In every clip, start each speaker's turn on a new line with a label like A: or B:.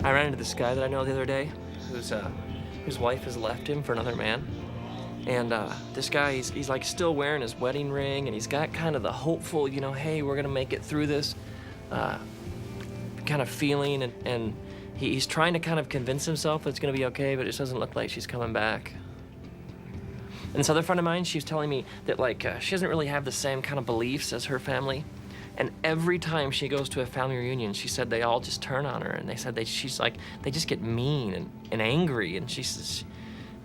A: I ran into this guy that I know the other day whose wife has left him for another man. And this guy, he's like still wearing his wedding ring, and he's got kind of the hopeful, you know, hey, we're gonna make it through this kind of feeling, and he's trying to kind of convince himself that it's gonna be okay, but it just doesn't look like she's coming back. And this other friend of mine, she was telling me that like she doesn't really have the same kind of beliefs as her family. And every time she goes to a family reunion, she said they all just turn on her, and they said she's like, they just get mean and angry, and she says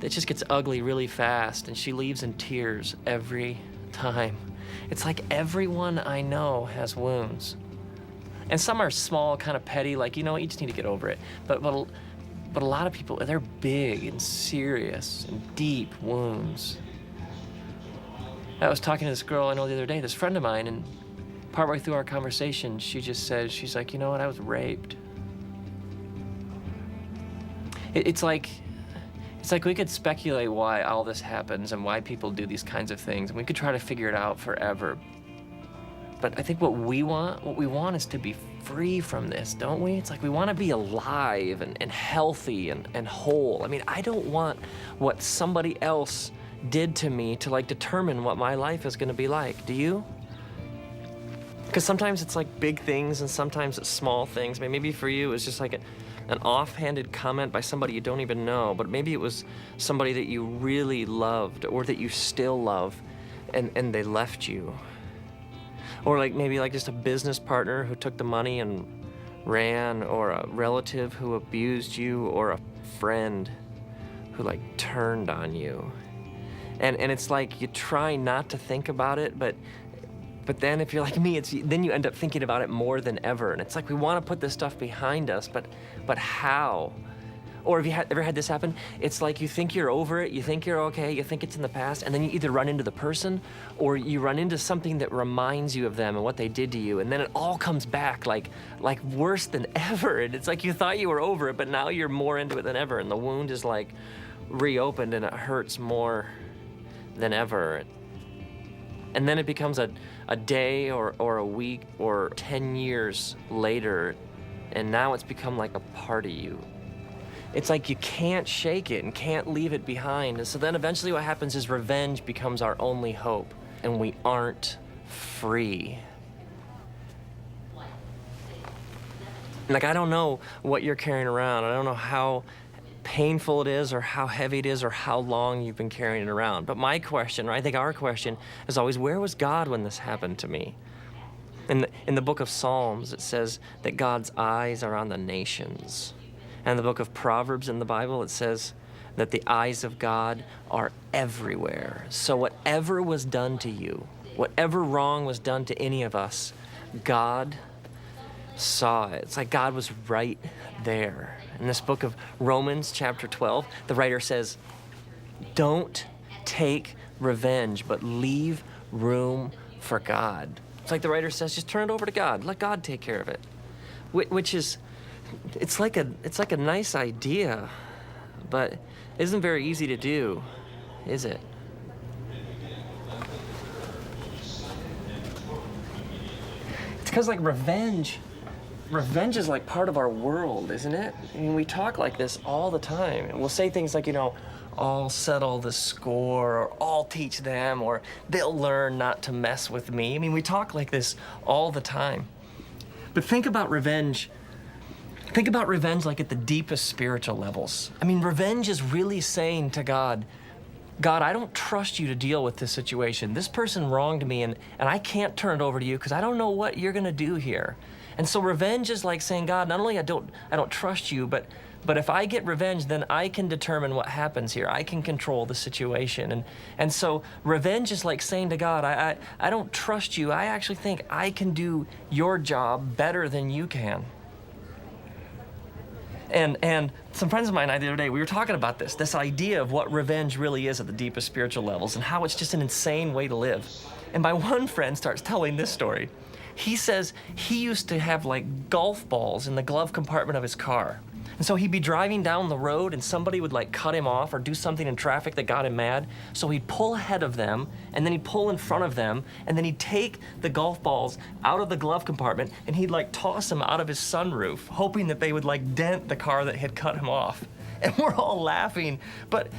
A: it just gets ugly really fast, and she leaves in tears every time. It's like everyone I know has wounds. And some are small, kind of petty, like, you know, you just need to get over it. But a lot of people, they're big and serious and deep wounds. I was talking to this girl I know the other day, this friend of mine, and partway through our conversation, she just said, she's like, you know what, I was raped. It's like we could speculate why all this happens and why people do these kinds of things, and we could try to figure it out forever. But I think what we want is to be free from this, don't we? It's like we want to be alive and healthy and whole. I mean, I don't want what somebody else did to me to like determine what my life is going to be like. Do you? Because sometimes it's like big things and sometimes it's small things. I mean, maybe for you it's just like an offhanded comment by somebody you don't even know, but maybe it was somebody that you really loved or that you still love, and they left you. Or like maybe like just a business partner who took the money and ran, or a relative who abused you, or a friend who like turned on you. And it's like you try not to think about it, but then if you're like me, then you end up thinking about it more than ever. And it's like we want to put this stuff behind us, but how? Or have you ever had this happen? It's like you think you're over it, you think you're okay, you think it's in the past, and then you either run into the person or you run into something that reminds you of them and what they did to you, and then it all comes back like worse than ever. And it's like you thought you were over it, but now you're more into it than ever, and the wound is like reopened and it hurts more than ever. And then it becomes a day or a week or 10 years later, and now it's become like a part of you. It's like you can't shake it and can't leave it behind. And so then eventually what happens is revenge becomes our only hope, and we aren't free. Like, I don't know what you're carrying around. I don't know how painful it is or how heavy it is or how long you've been carrying it around. But my question, or I think our question, is always, where was God when this happened to me? In the book of Psalms, it says that God's eyes are on the nations. And in the book of Proverbs in the Bible, it says that the eyes of God are everywhere. So whatever was done to you, whatever wrong was done to any of us, God saw it. It's like God was right there. In this book of Romans, chapter 12, the writer says, don't take revenge, but leave room for God. It's like the writer says, just turn it over to God. Let God take care of it. Which is, it's like a nice idea, but it isn't very easy to do, is it? It's because like revenge, revenge is like part of our world, isn't it? I mean, we talk like this all the time. And we'll say things like, I'll settle the score, or I'll teach them, or they'll learn not to mess with me. I mean, we talk like this all the time. But think about revenge. Think about revenge like at the deepest spiritual levels. I mean, revenge is really saying to God, I don't trust you to deal with this situation. This person wronged me, and I can't turn it over to you because I don't know what you're gonna do here. And so revenge is like saying, God, not only I don't trust you, but if I get revenge, then I can determine what happens here. I can control the situation. And so revenge is like saying to God, I don't trust you. I actually think I can do your job better than you can. And some friends of mine and I the other day, we were talking about this idea of what revenge really is at the deepest spiritual levels and how it's just an insane way to live. And my one friend starts telling this story. He says he used to have like golf balls in the glove compartment of his car. And so he'd be driving down the road and somebody would like cut him off or do something in traffic that got him mad. So he'd pull ahead of them and then he'd pull in front of them and then he'd take the golf balls out of the glove compartment and he'd like toss them out of his sunroof, hoping that they would like dent the car that had cut him off. And we're all laughing, but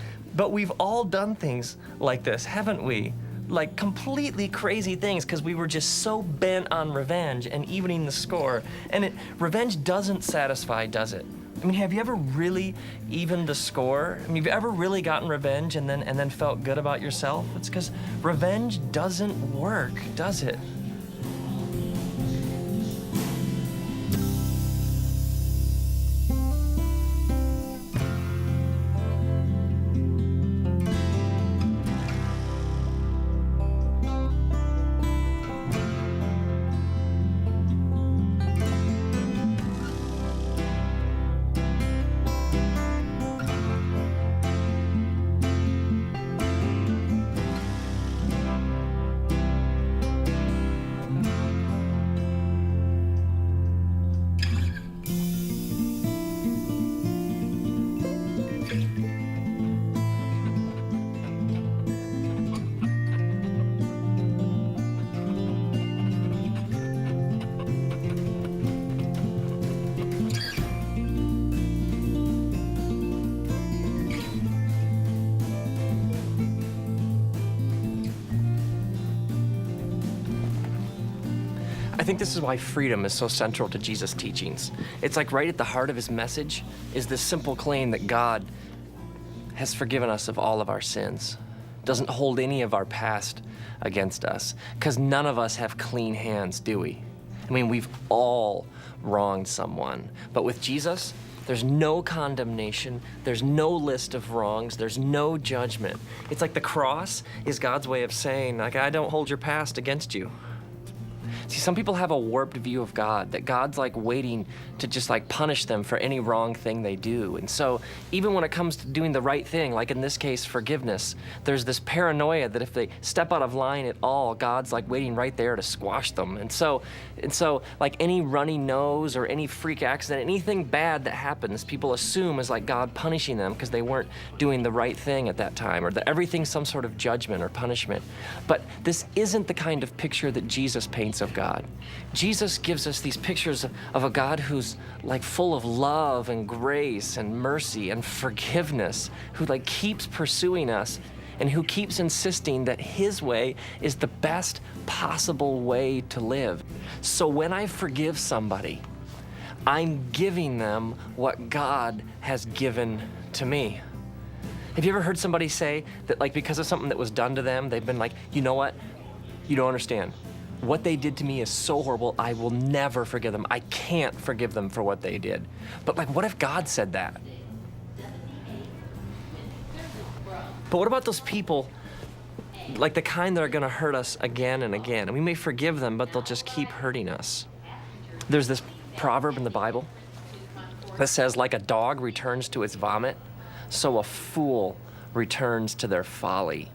A: we've all done things like this, haven't we? Like completely crazy things because we were just so bent on revenge and evening the score. And revenge doesn't satisfy, does it? I mean, have you ever really evened the score? I mean, have you ever really gotten revenge and then felt good about yourself? It's because revenge doesn't work, does it? I think this is why freedom is so central to Jesus' teachings. It's like right at the heart of his message is this simple claim that God has forgiven us of all of our sins, doesn't hold any of our past against us, because none of us have clean hands, do we? I mean, we've all wronged someone, but with Jesus, there's no condemnation, there's no list of wrongs, there's no judgment. It's like the cross is God's way of saying, like, I don't hold your past against you. See, some people have a warped view of God, that God's like waiting to just like punish them for any wrong thing they do. And so even when it comes to doing the right thing, like in this case, forgiveness, there's this paranoia that if they step out of line at all, God's like waiting right there to squash them. And so like any runny nose or any freak accident, anything bad that happens, people assume is like God punishing them because they weren't doing the right thing at that time, or that everything's some sort of judgment or punishment. But this isn't the kind of picture that Jesus paints of God. Jesus gives us these pictures of a God who's like full of love and grace and mercy and forgiveness, who like keeps pursuing us and who keeps insisting that his way is the best possible way to live. So when I forgive somebody, I'm giving them what God has given to me. Have you ever heard somebody say that like because of something that was done to them, they've been like, you know what? You don't understand. What they did to me is so horrible, I will never forgive them. I can't forgive them for what they did. But like, what if God said that? But what about those people, like the kind that are gonna hurt us again and again? And we may forgive them, but they'll just keep hurting us. There's this proverb in the Bible that says, like a dog returns to its vomit, so a fool returns to their folly.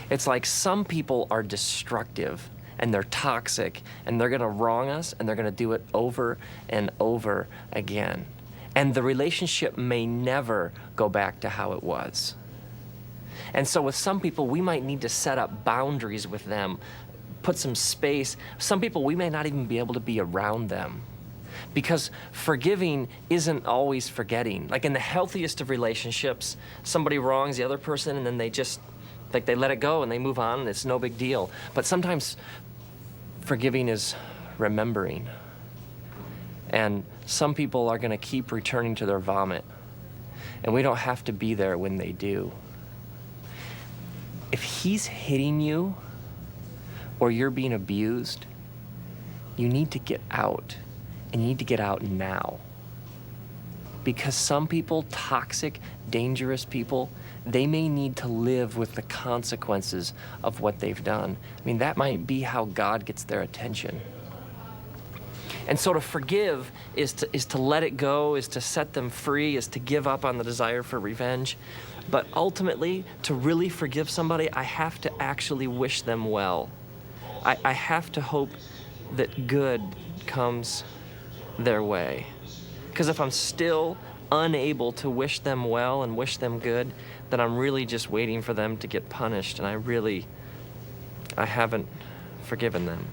A: It's like some people are destructive and they're toxic and they're gonna wrong us and they're gonna do it over and over again. And the relationship may never go back to how it was. And so with some people, we might need to set up boundaries with them, put some space. Some people, we may not even be able to be around them. Because forgiving isn't always forgetting. Like in the healthiest of relationships, somebody wrongs the other person and then they just, like they let it go and they move on and it's no big deal. But sometimes forgiving is remembering. And some people are gonna keep returning to their vomit. And we don't have to be there when they do. If he's hitting you or you're being abused, you need to get out. And you need to get out now. Because some people, toxic, dangerous people, they may need to live with the consequences of what they've done. I mean, that might be how God gets their attention. And so to forgive is to let it go, is to set them free, is to give up on the desire for revenge. But ultimately, to really forgive somebody, I have to actually wish them well. I have to hope that good comes their way. Because if I'm still unable to wish them well and wish them good, then I'm really just waiting for them to get punished, and I haven't forgiven them.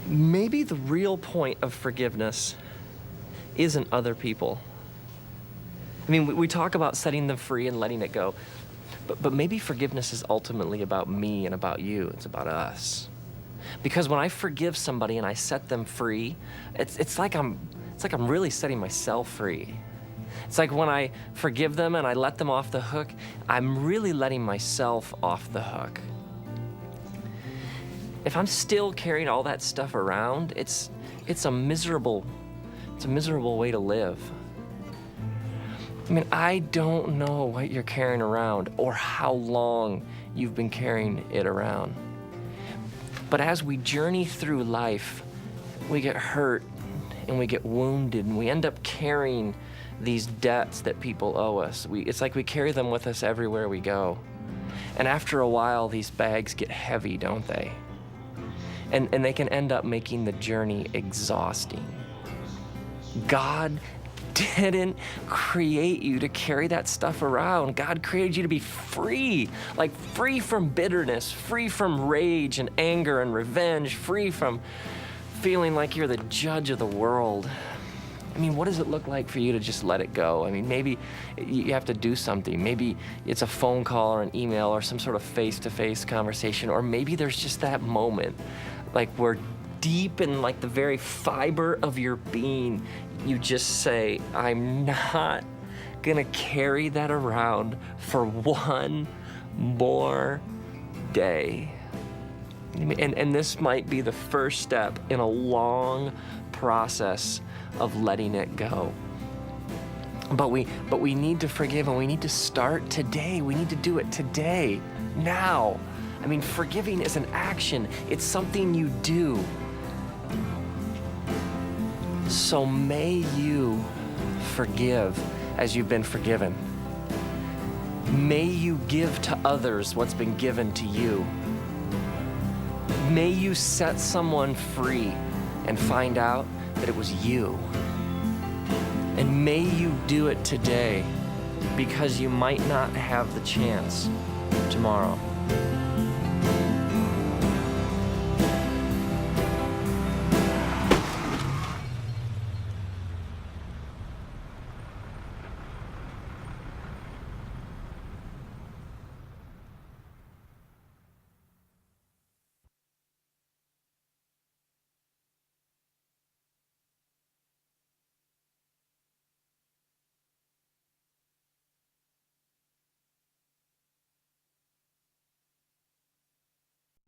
A: Maybe the real point of forgiveness isn't other people. I mean, we talk about setting them free and letting it go, but maybe forgiveness is ultimately about me and about you. It's about us. Because when I forgive somebody and I set them free, it's like I'm really setting myself free. It's like when I forgive them and I let them off the hook, I'm really letting myself off the hook. If I'm still carrying all that stuff around, it's a miserable way to live. I mean, I don't know what you're carrying around or how long you've been carrying it around. But as we journey through life, we get hurt and we get wounded and we end up carrying these debts that people owe us. It's like we carry them with us everywhere we go. And after a while, these bags get heavy, don't they? And they can end up making the journey exhausting. God didn't create you to carry that stuff around. God created you to be free, like free from bitterness, free from rage and anger and revenge, free from feeling like you're the judge of the world. I mean, what does it look like for you to just let it go? I mean, maybe you have to do something. Maybe it's a phone call or an email or some sort of face-to-face conversation, or maybe there's just that moment, like where deep in like the very fiber of your being, you just say, I'm not gonna carry that around for one more day. And this might be the first step in a long process of letting it go. But we need to forgive, and we need to start today. We need to do it today, now. I mean, forgiving is an action. It's something you do. So may you forgive as you've been forgiven. May you give to others what's been given to you. May you set someone free and find out that it was you. And may you do it today, because you might not have the chance tomorrow.